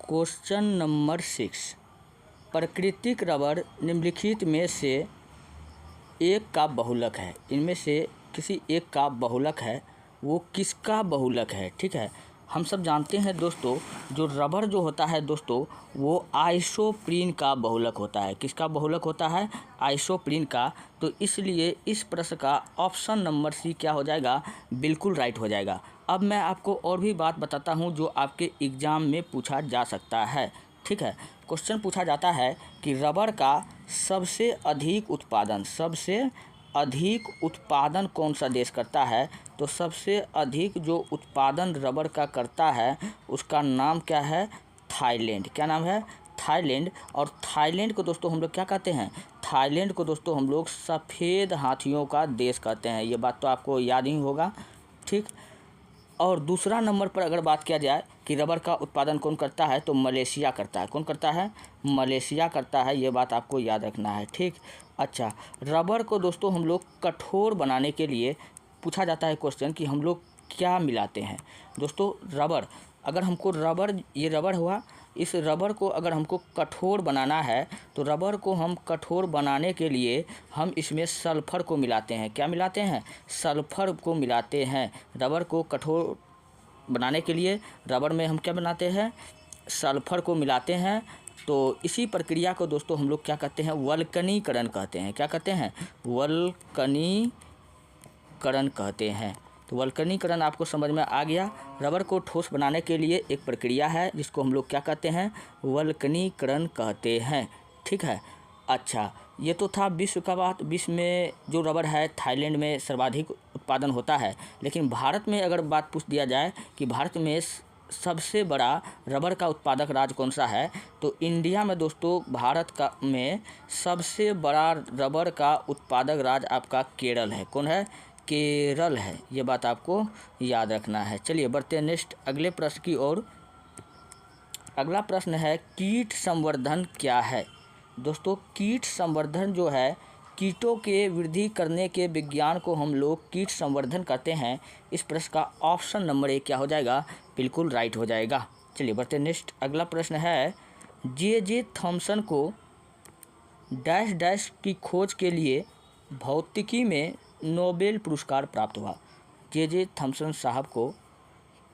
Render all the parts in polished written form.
Question number 6, प्राकृतिक rubber निम्नलिखित में से एक का बहुलक है। इनमें से किसी एक का बहुलक है, वो किसका बहुलक है? ठीक है, हम सब जानते हैं दोस्तों, जो रबर जो होता है दोस्तों, वो आइसोप्रीन का बहुलक होता है। किसका बहुलक होता है? आइसोप्रीन का। तो इसलिए इस प्रश्न का ऑप्शन नंबर सी क्या हो जाएगा? बिल्कुल राइट हो जाएगा। अब मैं आपको और भी बात बताता हूँ जो आपके एग्ज़ाम में पूछा जा सकता है। ठीक है, क्वेश्चन पूछा जाता है कि रबर का सबसे अधिक उत्पादन कौन सा देश करता है? तो सबसे अधिक जो उत्पादन रबर का करता है उसका नाम क्या है? थाईलैंड। क्या नाम है? थाईलैंड। और थाईलैंड को दोस्तों हम लोग क्या कहते हैं? थाईलैंड को दोस्तों हम लोग सफ़ेद हाथियों का देश कहते हैं। ये बात तो आपको याद ही होगा। ठीक, और दूसरा नंबर पर अगर बात किया जाए कि रबर का उत्पादन कौन करता है, तो मलेशिया करता है। कौन करता है? मलेशिया करता है। ये बात आपको याद रखना है। ठीक, अच्छा, रबर को दोस्तों हम लोग कठोर बनाने के लिए पूछा जाता है क्वेश्चन कि हम लोग क्या मिलाते हैं। दोस्तों रबर, अगर हमको ये रबर हुआ, इस रबर को अगर हमको कठोर बनाना है तो रबर को हम कठोर बनाने के लिए हम इसमें सल्फ़र को मिलाते हैं। क्या मिलाते हैं? सल्फ़र को मिलाते हैं। रबर को कठोर बनाने के लिए रबर में हम क्या बनाते हैं? सल्फ़र को मिलाते हैं। तो इसी प्रक्रिया को दोस्तों हम लोग क्या कहते हैं? वल्कनीकरण कहते हैं। क्या कहते हैं? वल्कनीकरण कहते हैं। तो वल्कनीकरण आपको समझ में आ गया। रबर को ठोस बनाने के लिए एक प्रक्रिया है जिसको हम लोग क्या कहते हैं? वल्कनीकरण कहते हैं। ठीक है, अच्छा, ये तो था विश्व का बात। विश्व में जो रबर है थाईलैंड में सर्वाधिक उत्पादन होता है। लेकिन भारत में अगर बात पूछ दिया जाए कि भारत में सबसे बड़ा रबर का उत्पादक राज्य कौन सा है, तो इंडिया में दोस्तों भारत का में सबसे बड़ा रबर का उत्पादक राज्य आपका केरल है। कौन है? केरल है। ये बात आपको याद रखना है। चलिए बढ़ते हैं नेक्स्ट अगले प्रश्न की ओर। अगला प्रश्न है, कीट संवर्धन क्या है? दोस्तों कीट संवर्धन जो है, कीटों के वृद्धि करने के विज्ञान को हम लोग कीट संवर्धन कहते हैं। इस प्रश्न का ऑप्शन नंबर 1 क्या हो जाएगा? बिल्कुल राइट हो जाएगा। चलिए बढ़ते हैं नेक्स्ट अगला प्रश्न है, जे थॉमसन को डैश डैश की खोज के लिए भौतिकी में नोबेल पुरस्कार प्राप्त हुआ। जे थॉमसन साहब को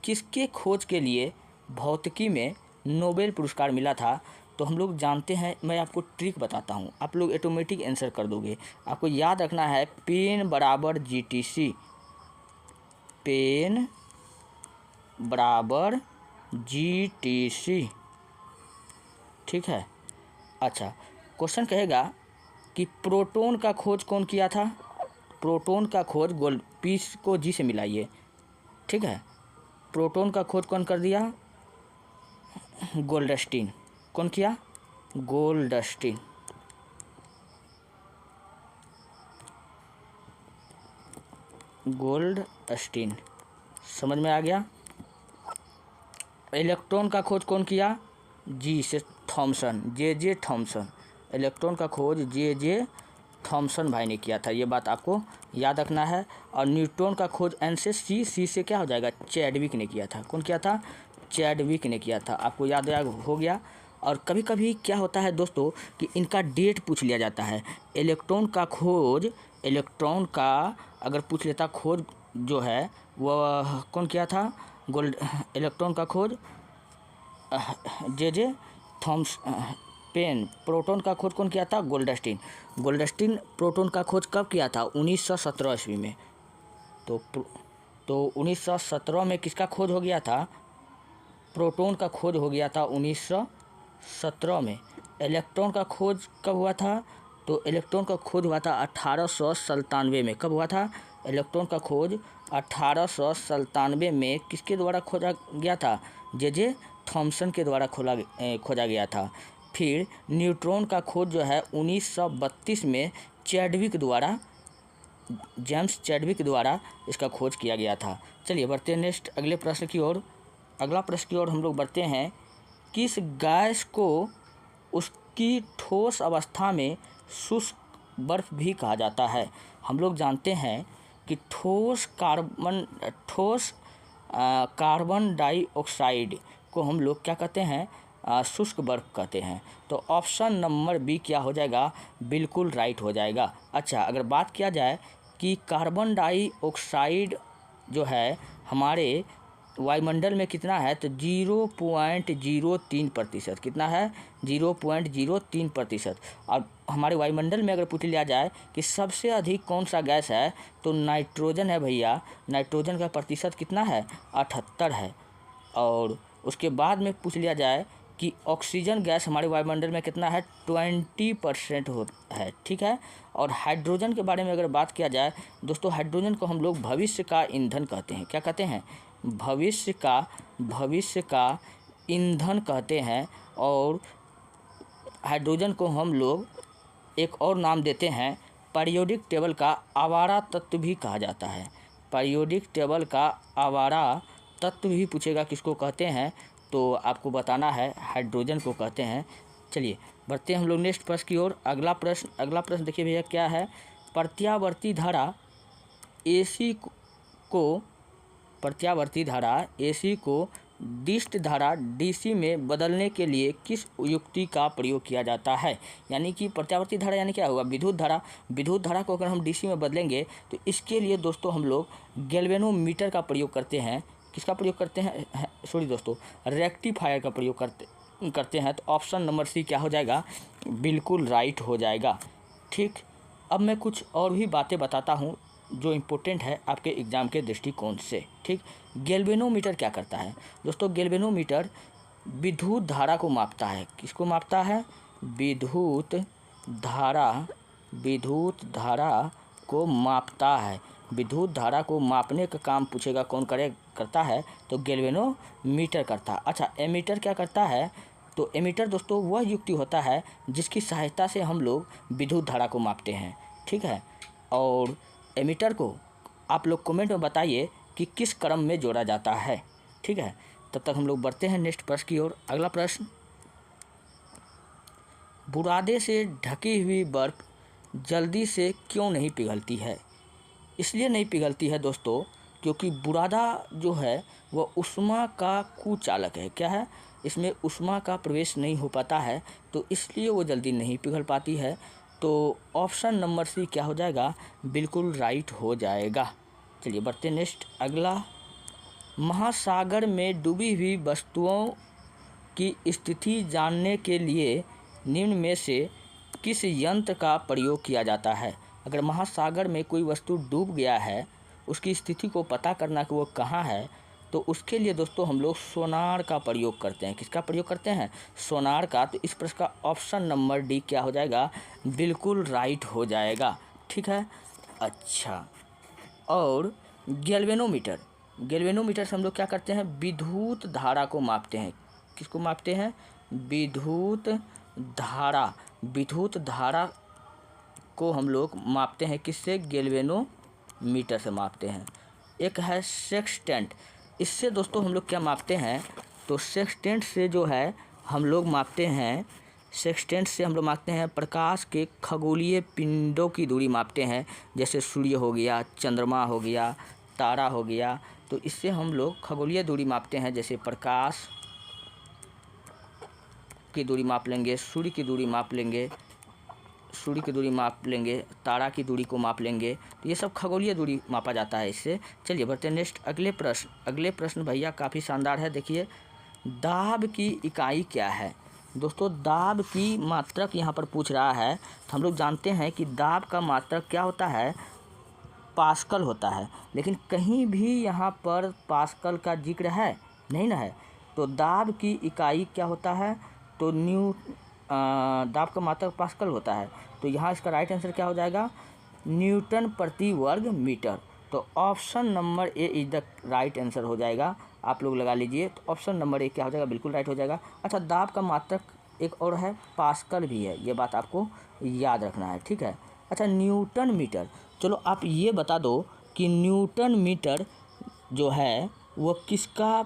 किसके खोज के लिए भौतिकी में नोबेल पुरस्कार मिला था? तो हम लोग जानते हैं, मैं आपको ट्रिक बताता हूँ, आप लोग ऑटोमेटिक आंसर कर दोगे। आपको याद रखना है पेन बराबर GTC, पेन बराबर GTC। ठीक है, अच्छा, क्वेश्चन कहेगा कि प्रोटॉन का खोज कौन किया था? प्रोटॉन का खोज पीस को जी से मिलाइए। ठीक है, प्रोटॉन का खोज कौन कर दिया? गोल्डस्टीन। कौन किया? गोल्डस्टीन। गोल्डस्टीन, समझ में आ गया। इलेक्ट्रॉन का खोज कौन किया? जी से थॉमसन, जे थॉमसन। इलेक्ट्रॉन का खोज जे थॉमसन भाई ने किया था। ये बात आपको याद रखना है। और न्यूट्रॉन का खोज N से सी से क्या हो जाएगा? चैडविक ने किया था। कौन किया था? चैडविक ने किया था। आपको याद हो गया। और कभी कभी क्या होता है दोस्तों कि इनका डेट पूछ लिया जाता है। इलेक्ट्रॉन का अगर पूछ लेता खोज जो है वह कौन किया था? इलेक्ट्रॉन का खोज जे थॉमसन। प्रोटॉन का खोज कौन किया था? गोल्डस्टीन। प्रोटॉन का खोज कब किया था? 1917 ईस्वी में। तो 1917 में किसका खोज हो गया था? प्रोटॉन का खोज हो गया था 1917 में। इलेक्ट्रॉन का खोज कब हुआ था? तो इलेक्ट्रॉन का खोज हुआ था 1897 में। कब हुआ था? इलेक्ट्रॉन का खोज 1897 में किसके द्वारा खोजा गया था? जे थॉमसन के द्वारा खोजा गया था। फिर न्यूट्रॉन का खोज जो है 1932 में जेम्स चैडविक द्वारा इसका खोज किया गया था। चलिए बढ़ते हैं नेक्स्ट अगले प्रश्न की ओर। अगला प्रश्न की ओर हम लोग बढ़ते हैं, किस गैस को उसकी ठोस अवस्था में शुष्क बर्फ भी कहा जाता है? हम लोग जानते हैं कि ठोस कार्बन डाइऑक्साइड को हम लोग क्या कहते हैं? शुष्क बर्फ कहते हैं। तो ऑप्शन नंबर बी क्या हो जाएगा, बिल्कुल राइट हो जाएगा। अच्छा, अगर बात किया जाए कि कार्बन डाइऑक्साइड जो है हमारे वायुमंडल में कितना है, तो 0.03%। कितना है, 0.03%। और हमारे वायुमंडल में अगर पूछ लिया जाए कि सबसे अधिक कौन सा गैस है, तो नाइट्रोजन है भैया। नाइट्रोजन का प्रतिशत कितना है, 78 है। और उसके बाद में पूछ लिया जाए कि ऑक्सीजन गैस हमारे वायुमंडल में कितना है, 20% है। ठीक है। और हाइड्रोजन के बारे में अगर बात किया जाए दोस्तों, हाइड्रोजन को हम लोग भविष्य का ईंधन कहते हैं। क्या कहते हैं, भविष्य का ईंधन कहते हैं। और हाइड्रोजन को हम लोग एक और नाम देते हैं, पीरियोडिक टेबल का आवारा तत्व भी कहा जाता है। पीरियोडिक टेबल का आवारा तत्व भी पूछेगा किसको कहते हैं, तो आपको बताना है हाइड्रोजन को कहते हैं। चलिए बढ़ते हैं हम लोग नेक्स्ट प्रश्न की ओर। अगला प्रश्न देखिए भैया क्या है, प्रत्यावर्ती धारा AC को डिस्ट धारा DC में बदलने के लिए किस युक्ति का प्रयोग किया जाता है। यानी कि प्रत्यावर्ती धारा यानी क्या होगा, विद्युत धारा को अगर हम DC में बदलेंगे तो इसके लिए दोस्तों हम लोग गैल्वेनोमीटर का प्रयोग करते हैं। किसका प्रयोग करते हैं, सॉरी दोस्तों, रेक्टिफायर का प्रयोग करते हैं। तो ऑप्शन नंबर सी क्या हो जाएगा, बिल्कुल राइट हो जाएगा। ठीक, अब मैं कुछ और भी बातें बताता हूँ जो इम्पोर्टेंट है आपके एग्ज़ाम के दृष्टिकोण से। ठीक, गैल्वेनोमीटर क्या करता है दोस्तों, गैल्वेनोमीटर विद्युत धारा को मापता है। किसको मापता है, विद्युत धारा को मापता है। विद्युत धारा को मापने का काम पूछेगा कौन करता है, तो गैल्वेनोमीटर करता है। अच्छा, एमीटर क्या करता है, तो एमीटर दोस्तों वह युक्ति होता है जिसकी सहायता से हम लोग विद्युत धारा को मापते हैं। ठीक है, और एमीटर को आप लोग कमेंट में बताइए कि किस क्रम में जोड़ा जाता है। ठीक है, तब तक हम लोग बढ़ते हैं नेक्स्ट प्रश्न की ओर। अगला प्रश्न, बुरादे से ढकी हुई बर्फ जल्दी से क्यों नहीं पिघलती है। इसलिए नहीं पिघलती है दोस्तों क्योंकि बुरादा जो है वह ऊष्मा का कुचालक है। क्या है, इसमें ऊष्मा का प्रवेश नहीं हो पाता है, तो इसलिए वो जल्दी नहीं पिघल पाती है। तो ऑप्शन नंबर सी क्या हो जाएगा, बिल्कुल राइट हो जाएगा। चलिए बढ़ते नेक्स्ट। अगला, महासागर में डूबी हुई वस्तुओं की स्थिति जानने के लिए निम्न में से किस यंत्र का प्रयोग किया जाता है। अगर महासागर में कोई वस्तु डूब गया है, उसकी स्थिति को पता करना कि वो कहाँ है, तो उसके लिए दोस्तों हम लोग सोनार का प्रयोग करते हैं। किसका प्रयोग करते हैं, सोनार का। तो इस प्रश्न का ऑप्शन नंबर डी क्या हो जाएगा, बिल्कुल राइट हो जाएगा। ठीक है। अच्छा, और गैल्वेनोमीटर से हम लोग क्या करते हैं, विद्युत धारा को मापते हैं। किसको मापते हैं, विद्युत धारा को हम लोग मापते हैं। किससे, गैल्वेनोमीटर से मापते हैं। एक है सेक्सटेंट, इससे दोस्तों हम लोग क्या मापते हैं, तो सेक्सटेंट से जो है हम लोग मापते हैं, प्रकाश के खगोलीय पिंडों की दूरी मापते हैं। जैसे सूर्य हो गया, चंद्रमा हो गया, तारा हो गया, तो इससे हम लोग खगोलीय दूरी मापते हैं। जैसे प्रकाश की दूरी माप लेंगे, सूर्य की दूरी माप लेंगे, तारा की दूरी को माप लेंगे। तो ये सब खगोलीय दूरी मापा जाता है इससे। चलिए बढ़ते हैं नेक्स्ट। अगले प्रश्न भैया काफ़ी शानदार है। देखिए, दाब की इकाई क्या है। दोस्तों, दाब की मात्रक यहाँ पर पूछ रहा है। तो हम लोग जानते हैं कि दाब का मात्रक क्या होता है, पास्कल होता है। लेकिन कहीं भी यहाँ पर पास्कल का जिक्र है नहीं ना है। तो दाब की इकाई क्या होता है, तो दाब का मात्रक पास्कल होता है। तो यहाँ इसका राइट आंसर क्या हो जाएगा, न्यूटन प्रति वर्ग मीटर। तो option number A is the right answer हो जाएगा। आप लोग लगा लीजिए। तो ऑप्शन नंबर ए क्या हो जाएगा, बिल्कुल राइट हो जाएगा। अच्छा, दाब का मात्रक एक और है, पास्कल भी है, ये बात आपको याद रखना है। ठीक है। अच्छा, न्यूटन मीटर, चलो आप ये बता दो कि न्यूटन मीटर जो है वो किसका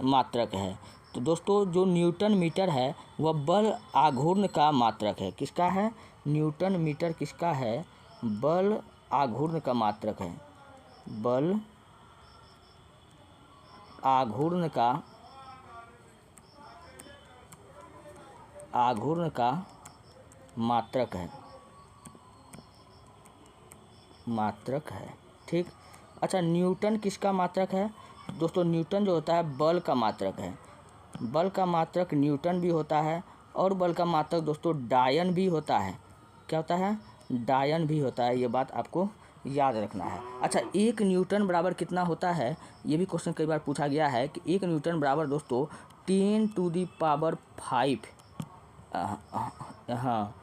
मात्रक है। तो दोस्तों, जो न्यूटन मीटर है वह बल आघूर्ण का मात्रक है। किसका है, न्यूटन मीटर किसका है, बल आघूर्ण का मात्रक है। बल आघूर्ण का आघूर्ण का मात्रक है, ठीक। अच्छा, न्यूटन किसका मात्रक है दोस्तों? न्यूटन जो होता है बल का मात्रक है। बल का मात्रक न्यूटन भी होता है और बल का मात्रक दोस्तों डायन भी होता है। क्या होता है? डायन भी होता है। ये बात आपको याद रखना है। अच्छा, 1 न्यूटन बराबर कितना होता है? ये भी क्वेश्चन कई बार पूछा गया है कि 1 न्यूटन बराबर दोस्तों 10⁵ हाँ,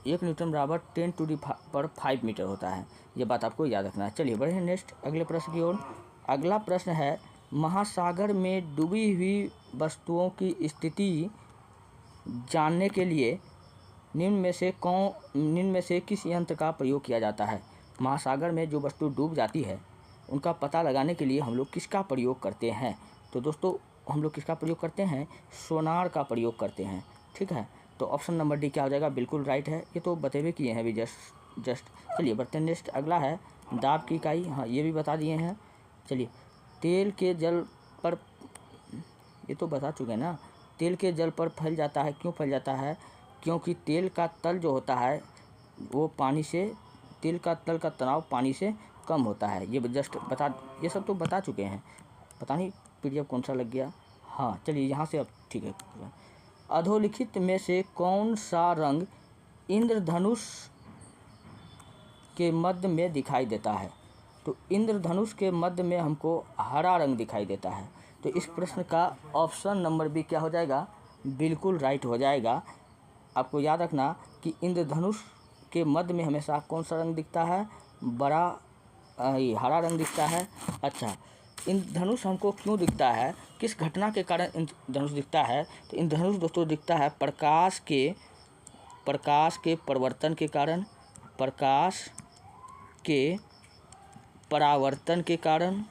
1 न्यूटन बराबर 10⁵ मीटर होता है। ये बात आपको याद रखना है। चलिए बढ़े नेक्स्ट अगले प्रश्न की ओर। अगला प्रश्न है, महासागर में डूबी हुई वस्तुओं की स्थिति जानने के लिए निम्न में से किस यंत्र का प्रयोग किया जाता है? महासागर में जो वस्तु डूब जाती है उनका पता लगाने के लिए हम लोग किसका प्रयोग करते हैं? तो दोस्तों हम लोग किसका प्रयोग करते हैं? सोनार का प्रयोग करते हैं, ठीक है। तो ऑप्शन नंबर डी क्या हो जाएगा? बिल्कुल राइट है। ये तो बतेबे किए हैं अभी जस्ट। चलिए बढ़ते हैं नेक्स्ट। अगला है दाब की इकाई, हाँ ये भी बता दिए हैं। चलिए, तेल के जल पर, ये तो बता चुके हैं ना। तेल के जल पर फैल जाता है, क्यों फैल जाता है? क्योंकि तेल का तल जो होता है वो पानी से, तेल का तल का तनाव पानी से कम होता है। ये जस्ट ये सब तो बता चुके हैं। पता नहीं पीडीएफ कौन सा लग गया। हाँ चलिए यहाँ से अब ठीक है। अधोलिखित में से कौन सा रंग इंद्रधनुष के मध्य में दिखाई देता है? तो इंद्रधनुष के मध्य में हमको हरा रंग दिखाई देता है। तो इस प्रश्न का ऑप्शन नंबर बी क्या हो जाएगा? बिल्कुल राइट हो जाएगा। आपको याद रखना कि इंद्रधनुष के मध्य में हमेशा कौन सा रंग दिखता है? हरा रंग दिखता है। अच्छा, इंद्रधनुष हमको क्यों दिखता है? किस घटना के कारण इंद्रधनुष दिखता है? तो इंद्रधनुष दोस्तों दिखता है प्रकाश के परिवर्तन के कारण, प्रकाश के परावर्तन के कारण,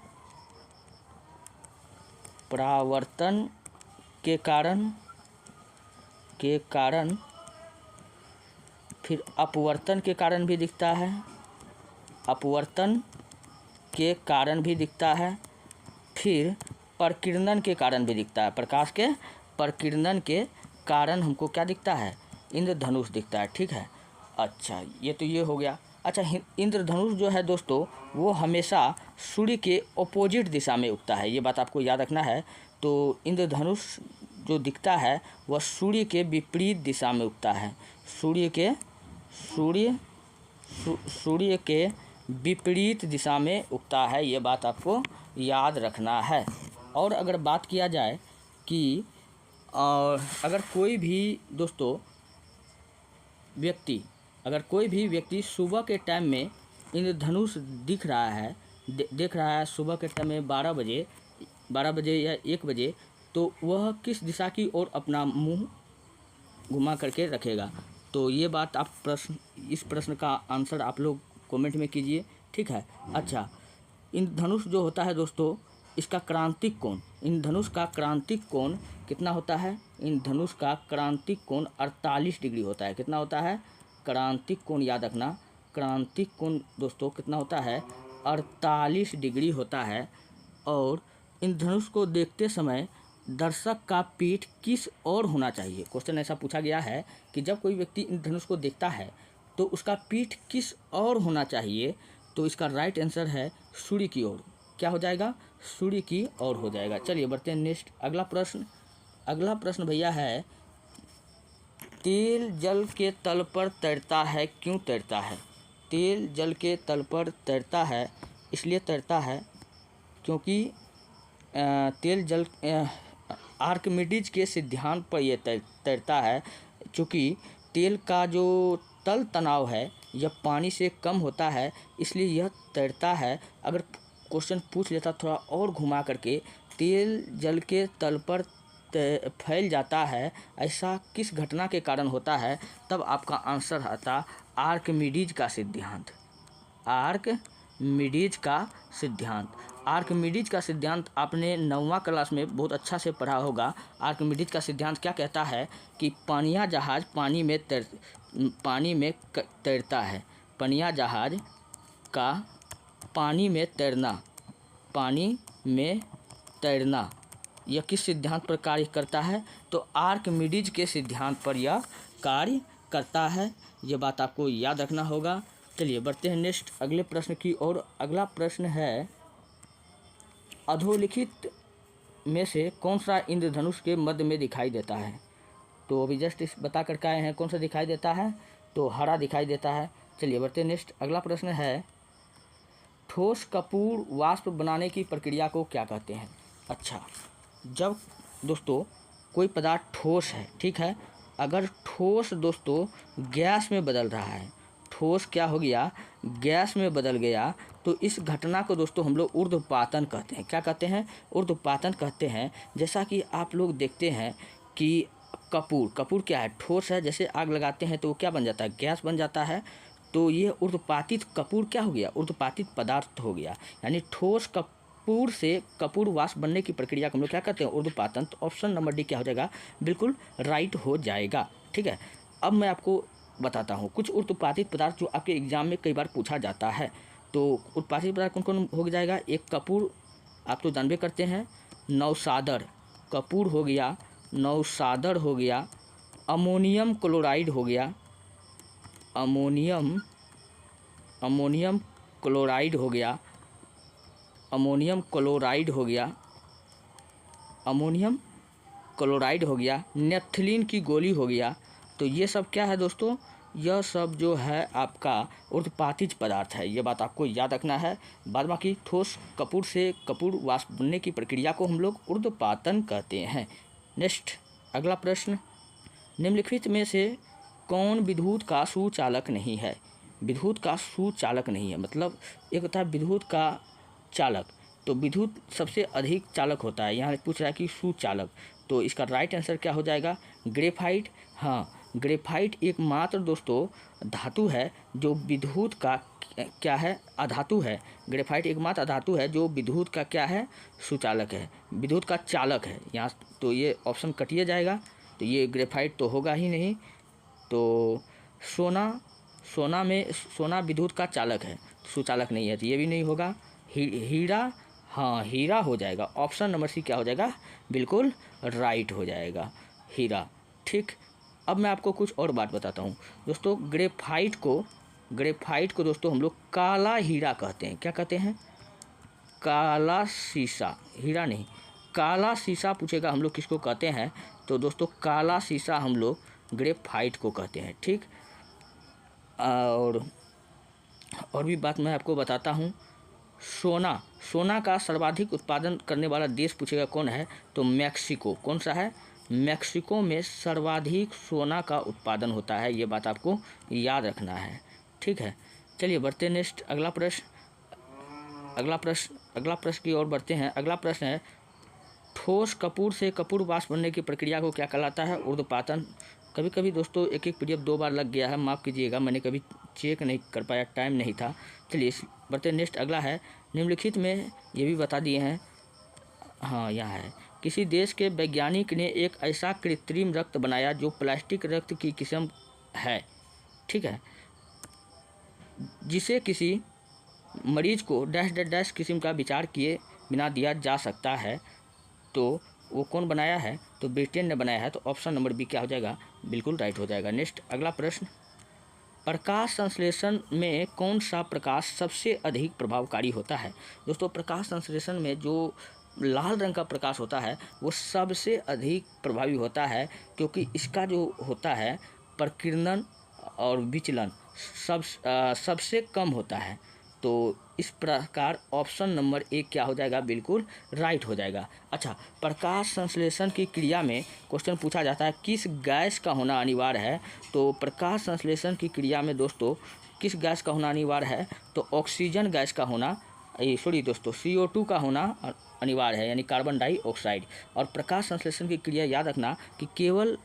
फिर अपवर्तन के कारण भी दिखता है, अपवर्तन के कारण भी दिखता है, फिर प्रकीर्णन के कारण भी दिखता है। प्रकाश के प्रकीर्णन के कारण हमको क्या दिखता है? इंद्रधनुष दिखता है, ठीक है। अच्छा, ये तो ये हो गया। अच्छा, इंद्रधनुष जो है दोस्तों वो हमेशा सूर्य के ऑपोजिट दिशा में उगता है। ये बात आपको याद रखना है। तो इंद्रधनुष जो दिखता है वह सूर्य के विपरीत दिशा में उगता है। सूर्य के विपरीत दिशा में उगता है। ये बात आपको याद रखना है। और अगर बात किया जाए कि अगर कोई भी व्यक्ति सुबह के टाइम में इंद्रधनुष देख रहा है सुबह के टाइम में 12 बजे या 1 बजे, तो वह किस दिशा की ओर अपना मुंह घुमा करके रखेगा? तो ये बात आप इस प्रश्न का आंसर आप लोग कमेंट में कीजिए, ठीक है। अच्छा, इंद्रधनुष जो होता है दोस्तों इसका क्रांतिक कोण, इंद्रधनुष का क्रांतिक कोण कितना होता है? इंद्रधनुष का क्रांतिक कोण 48 डिग्री होता है। कितना होता है? क्रांतिक कोण याद रखना। क्रांतिक कोण दोस्तों कितना होता है? 48 डिग्री होता है। और इंद्रधनुष को देखते समय दर्शक का पीठ किस ओर होना चाहिए? क्वेश्चन ऐसा पूछा गया है कि जब कोई व्यक्ति इंद्रधनुष को देखता है तो उसका पीठ किस ओर होना चाहिए? तो इसका राइट आंसर है सूर्य की ओर। क्या हो जाएगा? सूर्य की ओर हो जाएगा। चलिए बढ़ते हैं नेक्स्ट। अगला प्रश्न भैया है, तेल जल के तल पर तैरता है, क्यों तैरता है? तेल जल के तल पर तैरता है इसलिए तैरता है क्योंकि तेल जल आर्किमिडीज के सिद्धांत पर यह तैरता है। चूँकि तेल का जो तल तनाव है यह पानी से कम होता है, इसलिए यह तैरता है। अगर क्वेश्चन पूछ लेता थोड़ा और घुमा करके, तेल जल के तल पर फैल जाता है, ऐसा किस घटना के कारण होता है? तब आपका आंसर आता आर्किमिडीज का सिद्धांत। आर्किमिडीज का सिद्धांत आपने 9वां क्लास में बहुत अच्छा से पढ़ा होगा। आर्किमिडीज का सिद्धांत क्या कहता है कि पनिया जहाज पानी में तैरता है। पनिया जहाज का पानी में तैरना यह किस सिद्धांत पर कार्य करता है? तो आर्किमिडीज के सिद्धांत पर यह कार्य करता है। ये बात आपको याद रखना होगा। चलिए बढ़ते हैं नेक्स्ट अगले प्रश्न की ओर। अगला प्रश्न है, अधोलिखित में से कौन सा इंद्रधनुष के मध्य में दिखाई देता है? तो अभी जस्ट इस बता कर आए हैं कौन सा दिखाई देता है, तो हरा दिखाई देता है। चलिए बढ़ते हैं नेक्स्ट अगला प्रश्न है, ठोस कपूर वाष्प बनाने की प्रक्रिया को क्या कहते हैं? अच्छा, जब दोस्तों कोई पदार्थ ठोस है, ठीक है, अगर ठोस दोस्तों गैस में बदल रहा है, ठोस क्या हो गया, गैस में बदल गया, तो इस घटना को दोस्तों हम लोग ऊर्ध्वपातन कहते हैं। क्या कहते हैं? ऊर्ध्वपातन कहते हैं। जैसा कि आप लोग देखते हैं कि कपूर क्या है, ठोस है, जैसे आग लगाते हैं तो वो क्या बन जाता है, गैस बन जाता है। तो ये ऊर्ध्वपातित कपूर क्या हो गया, ऊर्ध्वपातित पदार्थ हो गया। यानी ठोस कपूर से कपूर वाष्प बनने की प्रक्रिया को हम लोग क्या कहते हैं, ऊर्ध्वपातन। तो ऑप्शन नंबर डी क्या हो जाएगा, बिल्कुल राइट हो जाएगा। ठीक है, अब मैं आपको बताता हूँ कुछ ऊर्ध्वपातित पदार्थ जो आपके एग्जाम में कई बार पूछा जाता है। तो ऊर्ध्वपातित पदार्थ कौन कौन हो जाएगा, एक कपूर आप तो जानबे करते हैं, नौसादर कपूर हो गया, नौसादर हो गया, अमोनियम क्लोराइड हो गया, अमोनियम क्लोराइड हो गया, अमोनियम क्लोराइड हो गया, अमोनियम क्लोराइड हो गया, नेफ्थलीन की गोली हो गया। तो ये सब क्या है दोस्तों, यह सब जो है आपका ऊर्ध्वपातित पदार्थ है। ये बात आपको याद रखना है। बाद बाकी ठोस कपूर से कपूर वाष्प बनने की प्रक्रिया को हम लोग ऊर्ध्वपातन कहते हैं। नेक्स्ट अगला प्रश्न, निम्नलिखित में से कौन विद्युत का सुचालक नहीं है? विद्युत का सुचालक नहीं है मतलब एक होता है विद्युत का चालक, तो विद्युत सबसे अधिक चालक होता है, यहाँ पूछ रहा है कि सुचालक। तो इसका राइट आंसर क्या हो जाएगा, ग्रेफाइट। हाँ, ग्रेफाइट एकमात्र दोस्तों धातु है जो विद्युत का क्या है, अधातु है। ग्रेफाइट एकमात्र अधातु है जो विद्युत का क्या है, सुचालक है, विद्युत का चालक है। यहाँ तो ये ऑप्शन कटिए जाएगा, तो ये ग्रेफाइट तो होगा ही नहीं। तो सोना विद्युत का चालक है, सुचालक नहीं है, तो ये भी नहीं होगा। हीरा, हाँ हीरा हो जाएगा। ऑप्शन नंबर सी क्या हो जाएगा, बिल्कुल राइट हो जाएगा, हीरा। ठीक, अब मैं आपको कुछ और बात बताता हूँ दोस्तों। ग्रेफाइट को दोस्तों हम लोग काला हीरा कहते हैं। क्या कहते हैं, काला शीशा, हीरा नहीं, काला शीशा पूछेगा हम लोग किसको कहते हैं, तो दोस्तों काला शीशा हम लोग ग्रेफाइट को कहते हैं। ठीक, और भी बात मैं आपको बताता हूँ। सोना का सर्वाधिक उत्पादन करने वाला देश पूछेगा कौन है, तो मैक्सिको। कौन सा है, मैक्सिको में सर्वाधिक सोना का उत्पादन होता है। ये बात आपको याद रखना है। ठीक है, चलिए बढ़ते हैं नेक्स्ट अगला प्रश्न की ओर बढ़ते हैं। अगला प्रश्न है, ठोस कपूर से कपूर वाष्प बनने की प्रक्रिया को क्या कहलाता है, ऊर्ध्वपातन। कभी कभी दोस्तों एक पीडीएफ 2 बार लग गया है, माफ़ कीजिएगा, मैंने कभी चेक नहीं कर पाया, टाइम नहीं था। चलिए बढ़ते नेक्स्ट अगला है, निम्नलिखित में ये भी बता दिए हैं, हाँ यहाँ है, किसी देश के वैज्ञानिक ने एक ऐसा कृत्रिम रक्त बनाया जो प्लास्टिक रक्त की किस्म है, ठीक है, जिसे किसी मरीज को डैश किस्म का विचार किए बिना दिया जा सकता है। तो वो कौन बनाया है, तो ब्रिटेन ने बनाया है। तो ऑप्शन नंबर बी क्या हो जाएगा, बिल्कुल राइट हो जाएगा। नेक्स्ट अगला प्रश्न, प्रकाश संश्लेषण में कौन सा प्रकाश सबसे अधिक प्रभावकारी होता है? दोस्तों प्रकाश संश्लेषण में जो लाल रंग का प्रकाश होता है वो सबसे अधिक प्रभावी होता है, क्योंकि इसका जो होता है प्रकीर्णन और विचलन सबसे कम होता है। तो इस प्रकार ऑप्शन नंबर 1 क्या हो जाएगा, बिल्कुल राइट हो जाएगा। अच्छा, प्रकाश संश्लेषण की क्रिया में क्वेश्चन पूछा जाता है किस गैस का होना अनिवार्य है। तो प्रकाश संश्लेषण की क्रिया में दोस्तों किस गैस का होना अनिवार्य है, तो ऑक्सीजन गैस का होना, दोस्तों CO2 का होना अनिवार्य है, यानी कार्बन डाइऑक्साइड। और प्रकाश संश्लेषण की क्रिया याद रखना कि केवल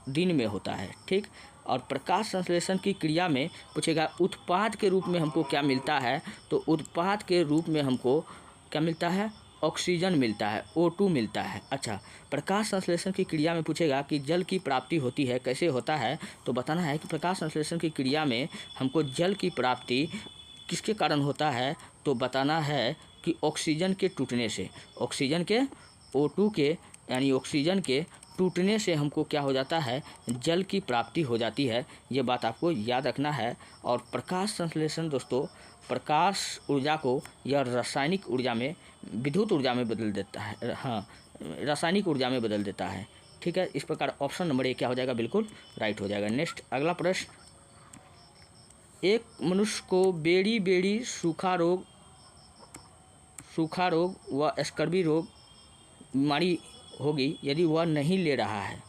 दिन में होता है। ठीक, और प्रकाश संश्लेषण की क्रिया में पूछेगा उत्पाद के रूप में हमको क्या मिलता है, तो उत्पाद के रूप में हमको क्या मिलता है, ऑक्सीजन मिलता है, O2 मिलता है। अच्छा, प्रकाश संश्लेषण की क्रिया में पूछेगा कि जल की प्राप्ति होती है, कैसे होता है, तो बताना है कि प्रकाश संश्लेषण की क्रिया में हमको जल की प्राप्ति किसके कारण होता है, तो बताना है कि ऑक्सीजन के टूटने से, ऑक्सीजन के O2 के यानी ऑक्सीजन के टूटने से हमको क्या हो जाता है, जल की प्राप्ति हो जाती है। ये बात आपको याद रखना है। और प्रकाश संश्लेषण दोस्तों प्रकाश ऊर्जा को यह रासायनिक ऊर्जा में, विद्युत ऊर्जा में बदल देता है। हाँ, रासायनिक ऊर्जा में बदल देता है। ठीक है, इस प्रकार ऑप्शन नंबर ए क्या हो जाएगा, बिल्कुल राइट हो जाएगा। नेक्स्ट अगला प्रश्न, एक मनुष्य को बेड़ी बेड़ी सूखा रोग व स्कर्वी रोग बीमारी होगी यदि वह नहीं ले रहा है।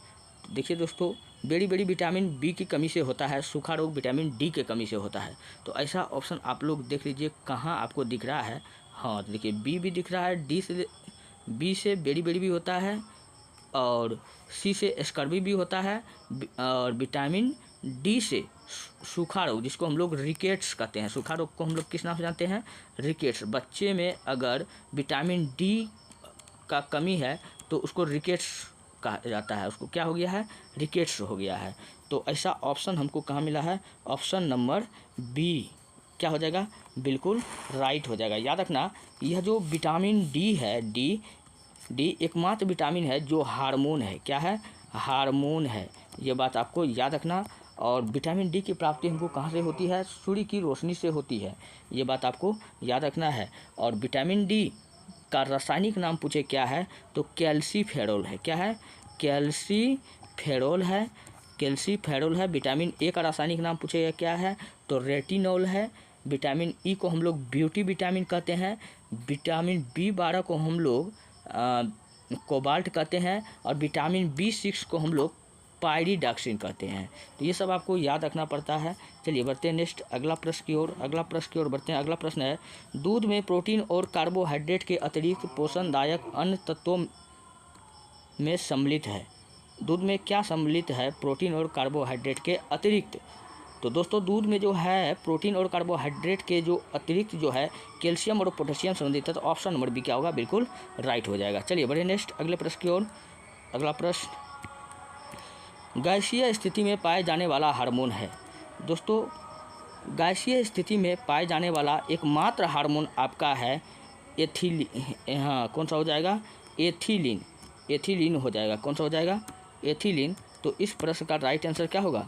देखिए दोस्तों, बेड़ी बेड़ी विटामिन बी की कमी से होता है, सूखा रोग विटामिन डी के कमी से होता है। तो ऐसा ऑप्शन आप लोग देख लीजिए कहाँ आपको दिख रहा है। हाँ, तो देखिए बी भी दिख रहा है, बी से बेड़ी बेड़ी भी होता है, और सी से स्कर्वी भी होता है, और विटामिन डी से सूखा रोग, जिसको हम लोग रिकेट्स कहते हैं। सूखा रोग को हम लोग किस नाम से जानते हैं, रिकेट्स। बच्चे में अगर विटामिन डी का कमी है तो उसको रिकेट्स कहा जाता है। उसको क्या हो गया है, रिकेट्स हो गया है। तो ऐसा ऑप्शन हमको कहाँ मिला है, ऑप्शन नंबर बी क्या हो जाएगा, बिल्कुल राइट हो जाएगा। याद रखना, यह जो विटामिन डी है, डी एकमात्र विटामिन है जो हार्मोन है। क्या है, हार्मोन है। ये बात आपको याद रखना। और विटामिन डी की प्राप्ति हमको कहाँ से होती है, सूर्य की रोशनी से होती है। ये बात आपको याद रखना है। और विटामिन डी का रासायनिक नाम पूछे क्या है, तो कैल्सीफेरॉल है। क्या है, कैल्सीफेरॉल है। कैल्सीफेरॉल है। विटामिन ए का रासायनिक नाम पूछे क्या है, तो रेटिनॉल है। विटामिन ई को हम लोग ब्यूटी विटामिन कहते हैं। विटामिन B12 को हम लोग कोबाल्ट कहते हैं। और विटामिन B6 को हम लोग पायरिडॉक्सिन कहते हैं। तो ये सब आपको याद रखना पड़ता है। चलिए बढ़ते हैं नेक्स्ट अगला प्रश्न की ओर बढ़ते हैं। अगला प्रश्न है, दूध में प्रोटीन और कार्बोहाइड्रेट के अतिरिक्त पोषणदायक अन्य तत्वों में सम्मिलित है। दूध में क्या सम्मिलित है, प्रोटीन और कार्बोहाइड्रेट के अतिरिक्त। तो दोस्तों दूध में जो है प्रोटीन और कार्बोहाइड्रेट के जो अतिरिक्त जो है कैल्शियम और पोटेशियम संबंधित है। तो ऑप्शन नंबर बी क्या होगा, बिल्कुल राइट हो जाएगा। चलिए बढ़े नेक्स्ट अगले प्रश्न की ओर। अगला प्रश्न, गैसीय स्थिति में पाए जाने वाला हार्मोन है। दोस्तों गैसीय स्थिति में पाए जाने वाला एकमात्र हार्मोन आपका है एथिलीन। हाँ, कौन सा हो जाएगा, एथिलीन हो जाएगा। कौन सा हो जाएगा, एथिलीन। तो इस प्रश्न का राइट आंसर क्या होगा,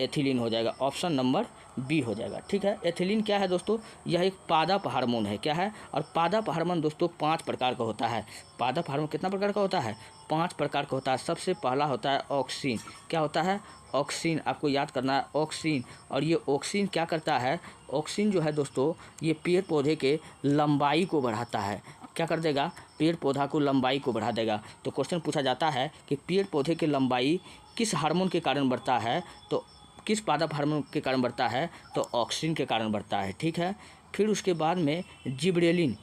एथिलीन हो जाएगा। ऑप्शन नंबर बी हो जाएगा। ठीक है, एथिलीन क्या है दोस्तों, यह एक पादप हार्मोन है। क्या है, और पादप हार्मोन दोस्तों 5 प्रकार का होता है। पादप हार्मोन कितना प्रकार का होता है, 5 प्रकार का होता है। सबसे पहला होता है ऑक्सीन। क्या होता है, ऑक्सीन। आपको याद करना है ऑक्सीन। और ये ऑक्सीन क्या करता है, ऑक्सीन जो है दोस्तों ये पेड़ पौधे के लंबाई को बढ़ाता है। क्या कर देगा, पेड़ पौधा को लंबाई को बढ़ा देगा। तो क्वेश्चन पूछा जाता है कि पेड़ पौधे की लंबाई किस हार्मोन के कारण बढ़ता है, तो किस पादप हार्मोन के कारण बढ़ता है, तो ऑक्सीन के कारण बढ़ता है। ठीक है, फिर उसके बाद में जिब्रेलिन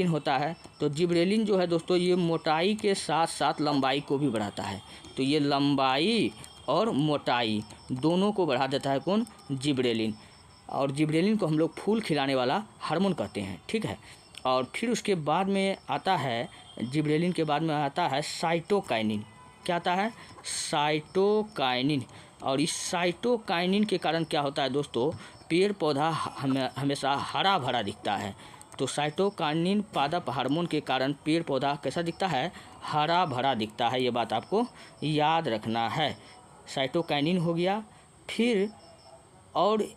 होता है। तो जिब्रेलिन जो है दोस्तों ये मोटाई के साथ साथ लंबाई को भी बढ़ाता है। तो ये लंबाई और मोटाई दोनों को बढ़ा देता है कौन, जिब्रेलिन। और जिब्रेलिन को हम लोग फूल खिलाने वाला हार्मोन कहते हैं। ठीक है, और फिर उसके बाद में आता है, जिब्रेलिन के बाद में आता है साइटोकाइनिन। क्या आता है, साइटोकाइनिन। और इस साइटोकाइनिन के कारण क्या होता है दोस्तों, पेड़ पौधा हमेशा हरा भरा दिखता है। तो साइटोकाइनिन पादप हार्मोन के कारण पेड़ पौधा कैसा दिखता है, हरा भरा दिखता है। ये बात आपको याद रखना है। साइटोकाइनिन हो गया। फिर और